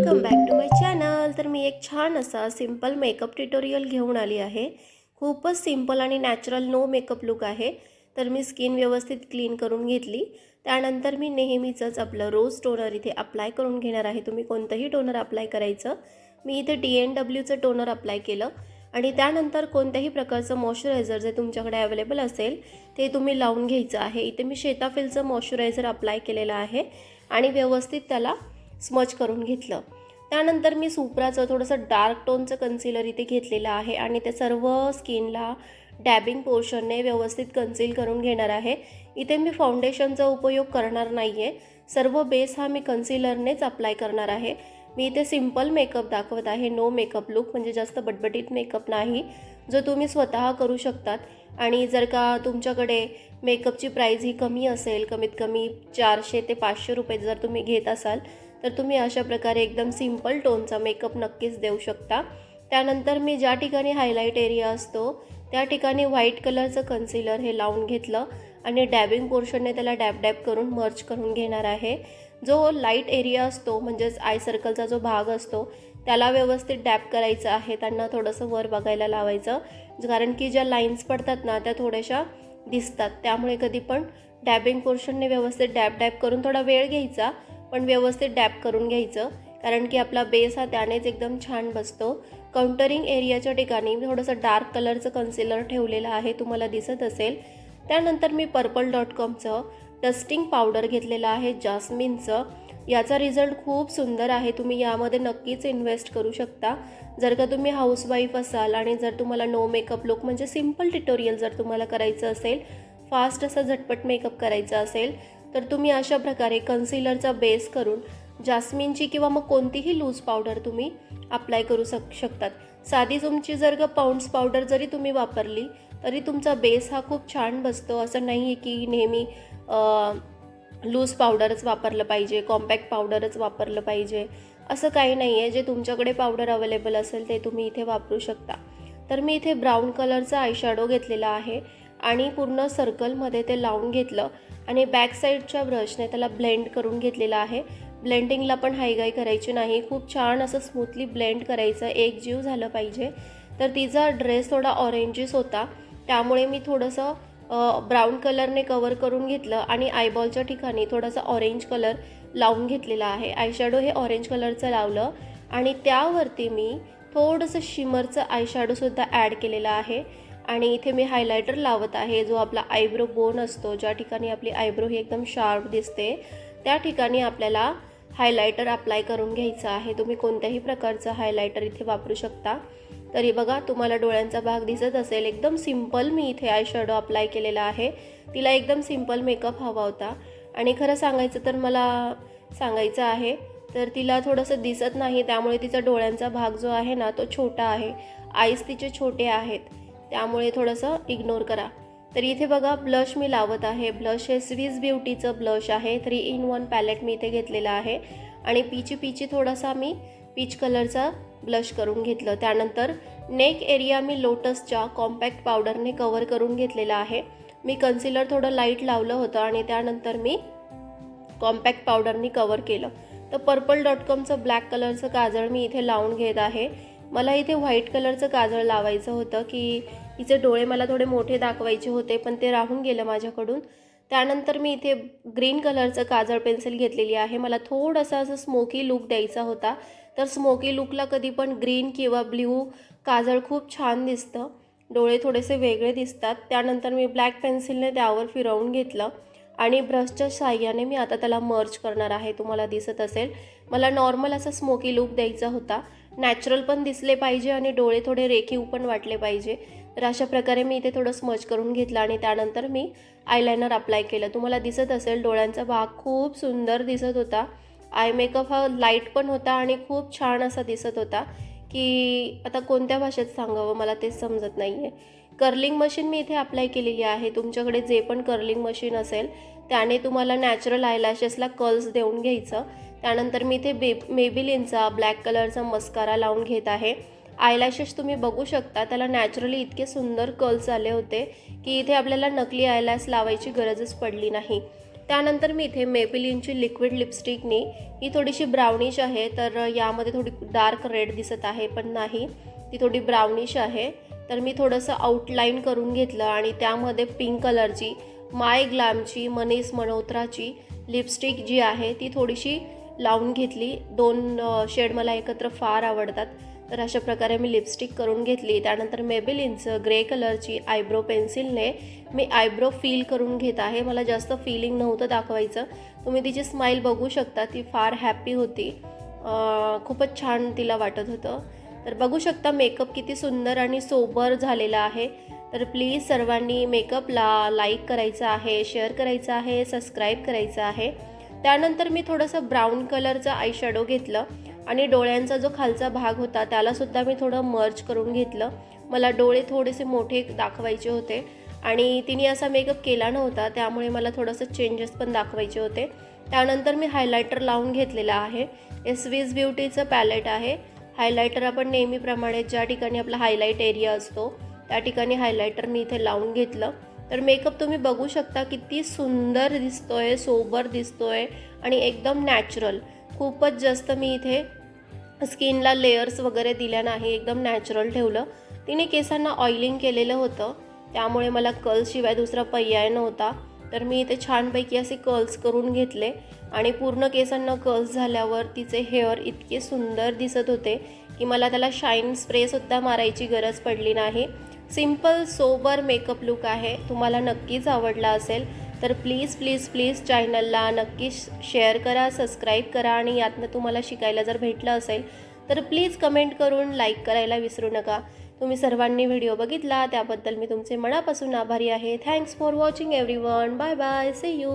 Welcome back to my channel. तर मी एक छान असा सिंपल मेकअप ट्युटोरियल घेऊन आली आहे। खूपच सिंपल आणि नॅचरल नो मेकअप लुक आहे। तर मी स्किन व्यवस्थित क्लीन करून घेतली। त्यानंतर मी नेहमीचंच आपलं रोज टोनर इथे अप्लाय करून घेणार आहे। तुम्ही कोणतंही टोनर अप्लाय करायचं। मी इथे DNWचं टोनर अप्लाय केलं आणि त्यानंतर कोणत्याही प्रकारचं मॉइश्चरायझर जे तुमच्याकडे अवेलेबल असेल ते तुम्ही लावून घ्यायचं आहे। इथे मी शेताफिलचं मॉइश्चरायझर अप्लाय केलेलं आहे आणि व्यवस्थित त्याला स्मच करून घेतलं। त्यानंतर मी सुप्राचं थोडंसं डार्क टोनचं कन्सिलर इथे घेतलेलं आहे आणि ते सर्व स्किनला डॅबिंग पोर्शनने व्यवस्थित कन्सील करून घेणार आहे। इथे मी फाउंडेशनचा उपयोग करणार नाही आहे। सर्व बेस हा मी कन्सिलरनेच अप्लाय करणार आहे। मी इथे सिंपल मेकअप दाखवत आहे, नो मेकअप लुक, म्हणजे जास्त बटबटीत मेकअप नाही, जो तुम्ही स्वतः करू शकतात। आणि जर का तुमच्याकडे मेकअपची प्राइस ही कमी असेल, कमीत कमी 400 ते 500 रुपये जर तुम्ही घेत असाल तर तुम्ही अशा प्रकारे एकदम सिंपल टोनचा मेकअप नक्कीच देऊ शकता। त्यानंतर मी ज्या ठिकाणी हायलाइट एरिया असतो त्या ठिकाणी व्हाईट कलरचं कन्सिलर हे लावून घेतलं आणि डॅबिंग पोर्शनने त्याला डॅब डॅब करून मर्ज करून घेणार आहे। जो लाईट एरिया असतो म्हणजेच आय सर्कलचा जो भाग असतो त्याला व्यवस्थित डॅब करायचं आहे, त्यांना थोडंसं वर बघायला लावायचं, कारण की ज्या लाईन्स पडतात ना त्या थोड्याशा दिसतात। त्यामुळे कधी पण डॅबिंग पोर्शनने व्यवस्थित डॅब डॅब करून थोडा वेळ घ्यायचा, पण व्यवस्थित डॅब करून घ्यायचं, कारण की आपला बेस हा त्यानेच एकदम छान बसतो। काउंटरिंग एरियाच्या ठिकाणी थोडंसं डार्क कलरचं कन्सिलर ठेवलेलं आहे, तुम्हाला दिसत असेल। त्यानंतर मी पर्पल.comचं डस्टिंग पावडर घेतलेलं आहे जास्मिनचं। याचा रिझल्ट खूप सुंदर आहे, तुम्ही यामध्ये नक्कीच इन्व्हेस्ट करू शकता। जर का तुम्ही हाऊसवाईफ असाल आणि जर तुम्हाला नो मेकअप लुक म्हणजे सिंपल ट्युटोरियल जर तुम्हाला करायचं असेल, फास्ट असं झटपट मेकअप करायचा असेल, तर तुम्ही अशा प्रकारे कन्सिलरचा बेस करून जास्मिनची किंवा मग कोणतीही लूज पावडर तुम्ही अप्लाय करू शकतात। साधी तुमची जर का पाऊंड्स पावडर जरी तुम्ही वापरली तरी तुमचा बेस हा खूप छान बसतो। असं नाही आहे की नेहमी लूज पावडरच वापरलं पाहिजे, कॉम्पॅक्ट पावडरच वापरलं पाहिजे, असं काही नाही आहे। जे तुमच्याकडे पावडर अवेलेबल असेल ते तुम्ही इथे वापरू शकता। तर मी इथे ब्राऊन कलरचा आयशॅडो घेतलेला आहे आणि पूर्ण सर्कलमध्ये ते लावून घेतलं आणि बॅक साईडच्या ब्रशने त्याला ब्लेंड करून घेतलेला आहे। ब्लेंडिंगला पण हायगाई करायची नाही, खूप छान असं स्मूथली ब्लेंड करायचं, एक जीव झालं पाहिजे। तर तिचा ड्रेस थोडा ऑरेंजिस होता, त्यामुळे मी थोडंसं ब्राऊन कलरने कवर करून घेतलं आणि आयबॉलच्या ठिकाणी थोडासा ऑरेंज कलर लावून घेतलेला आहे। आयशॅडो हे ऑरेंज कलरचं लावलं आणि त्यावरती मी थोडंसं शिमरचं आयशॅडोसुद्धा ॲड केलेलं आहे आणि इथे मी हायलायटर लावत आहे, जो आपला आयब्रो बोन असतो, ज्या ठिकाणी आपली आयब्रो ही एकदम शार्प दिसते त्या ठिकाणी आपल्याला हायलायटर अप्लाय करून घ्यायचं आहे। तुम्ही कोणत्याही प्रकारचं हायलायटर इथे वापरू शकता। तरी बघा तुम्हाला डोळ्यांचा भाग दिसत असेल, एकदम सिंपल मी इथे आयशॅडो अप्लाय केलेला आहे। तिला एकदम सिंपल मेकअप हवा होता आणि खरं सांगायचं तर मला सांगायचं आहे तर तिला थोडंसं दिसत नाही, त्यामुळे तिचा डोळ्यांचा भाग जो आहे ना तो छोटा आहे, आईज तिचे छोटे आहेत, त्यामुळे थोडंसं इग्नोर करा। तर इथे बघा ब्लश मी लावत आहे। ब्लश हे स्विस ब्युटीचं ब्लश आहे, 3-in-1 पॅलेट मी इथे घेतलेला आहे आणि पीची थोडासा मी पीच कलरचा ब्लश करून घेतलं। त्यानंतर नेक एरिया मी लोटसच्या कॉम्पॅक्ट पावडरने कवर करून घेतलेला आहे। मी कन्सिलर थोडं लाईट लावलं होतं आणि त्यानंतर मी कॉम्पॅक्ट पावडरने कवर केलं। तर पर्पल.comचं ब्लॅक कलरचं काजळ मी इथे लावून घेत आहे। मला इथे व्हाईट कलरचं काजळ लावायचं होतं की हिचे डोळे मला थोडे मोठे दाखवायचे होते, पण ते राहून गेलं माझ्याकडून। त्यानंतर मी इथे ग्रीन कलरचं काजळ पेन्सिल घेतलेली आहे। मला थोडासा असं स्मोकी लुक द्यायचा होता, तर स्मोकी लुकला कधी पण ग्रीन किंवा ब्ल्यू काजळ खूप छान दिसतं, डोळे थोडेसे वेगळे दिसतात। त्यानंतर मी ब्लॅक पेन्सिलने त्यावर फिरवून घेतलं आणि ब्रशच्या साहाय्याने मी आता त्याला मर्ज करणार आहे। तुम्हाला दिसत असेल, मला नॉर्मल असा स्मोकी लुक द्यायचा होता, नॅचरल पण दिसले पाहिजे आणि डोळे थोडे रेखीव पण वाटले पाहिजे। तर अशा प्रकारे मी इथे थोडं स्मच करून घेतलं आणि त्यानंतर मी आयलायनर अप्लाय केलं। तुम्हाला दिसत असेल डोळ्यांचा भाग खूप सुंदर दिसत होता। आय मेकअप हा लाईट पण होता आणि खूप छान असा दिसत होता की आता कोणत्या भाषेत सांगावं मला तेच समजत नाही आहे। कर्लिंग मशीन मी इथे अप्लाय केलेली आहे। तुमच्याकडे जे पण कर्लिंग मशीन असेल त्याने तुम्हाला नॅचरल आयलॅशेसला कर्ल्स देऊन घ्यायचं। त्यानंतर मी इथे मेबिलिनचा ब्लॅक कलरचा मस्कारा लावून घेत आहे। आयलॅशेस तुम्ही बघू शकता, त्याला नॅचरली इतके सुंदर कर्ल्स आले होते की इथे आपल्याला नकली आयलॅश लावायची गरजच पडली नाही। त्यानंतर मी इथे मेबेलिनची लिक्विड लिपस्टिकनी, ही थोडीशी ब्राउनिश आहे, तर यामध्ये थोडी डार्क रेड दिसत आहे पण नाही, ती थोडी ब्राउनिश आहे. तर मी थोडंसं आउटलाईन करून घेतलं आणि त्यामध्ये पिंक कलरची माय ग्लॅमची मनीष मल्होत्राची लिपस्टिक जी आहे ती थोडीशी लावून घेतली. 2 शेड मला एकत्र फार आवडतात, तर अशा प्रकारे मी लिपस्टिक करून घेतली. त्यानंतर मेबेलिनचं ग्रे कलरची आयब्रो पेन्सिलने मी आयब्रो फील करून घेत आहे. मला जास्त फीलिंग नव्हतं दाखवायचं. तुम्ही तिची स्माईल बघू शकता, ती फार हॅपी होती. खूपच छान तिला वाटत होतं. तर बघू शकता मेकअप किती सुंदर आणि सोबर झालेला आहे. तर प्लीज सर्वांनी मेकअपला लाईक करायचं आहे, शेअर करायचं आहे, सबस्क्राईब करायचं आहे. त्यानंतर मी थोडंसं ब्राऊन कलरचं आय शॅडो घेतलं आणि डोळ्यांचा जो खालचा भाग होता त्यालासुद्धा मी थोडं मर्ज करून घेतलं. मला डोळे थोडेसे मोठे दाखवायचे होते आणि तिने असा मेकअप केला नव्हता, त्यामुळे मला थोडंसं चेंजेस पण दाखवायचे होते. त्यानंतर मी हायलायटर लावून घेतलेला आहे. हे स्विस ब्युटीचं पॅलेट आहे. हायलायटर आपण नेहमीप्रमाणे ज्या ठिकाणी आपला हायलाईट एरिया असतो त्या ठिकाणी हायलायटर मी इथे लावून घेतलं. तर मेकअप तुम्ही बघू शकता किती सुंदर दिसतोय, सोबर दिसतोय आणि एकदम नॅचरल. खूपच जास्त मी इथे स्किनला लेयर्स वगैरे दिल्या नाही, एकदम नॅचरल ठेवलं. तिने केसांना ऑइलिंग केलेलं होतं, त्यामुळे मला कर्ल्सशिवाय दुसरा पर्याय नव्हता. तर मी इथे छानपैकी असे कर्ल्स करून घेतले आणि पूर्ण केसांना कर्ल्स झाल्यावर तिचे हेअर इतके सुंदर दिसत होते की मला त्याला शाईन स्प्रेसुद्धा मारायची गरज पडली नाही. सिम्पल सोबर मेकअप लुक आहे. तुम्हाला नक्कीच आवडला असेल तर प्लीज प्लीज प्लीज चॅनलला नक्कीच शेअर करा, सबस्क्राईब करा आणि यातनं तुम्हाला शिकायला जर भेटलं असेल तर प्लीज कमेंट करून लाईक करायला विसरू नका. तुम्ही सर्वांनी व्हिडिओ बघितला त्याबद्दल मी तुमचे मनापासून आभारी आहे. Thanks for watching everyone. Bye bye. See you.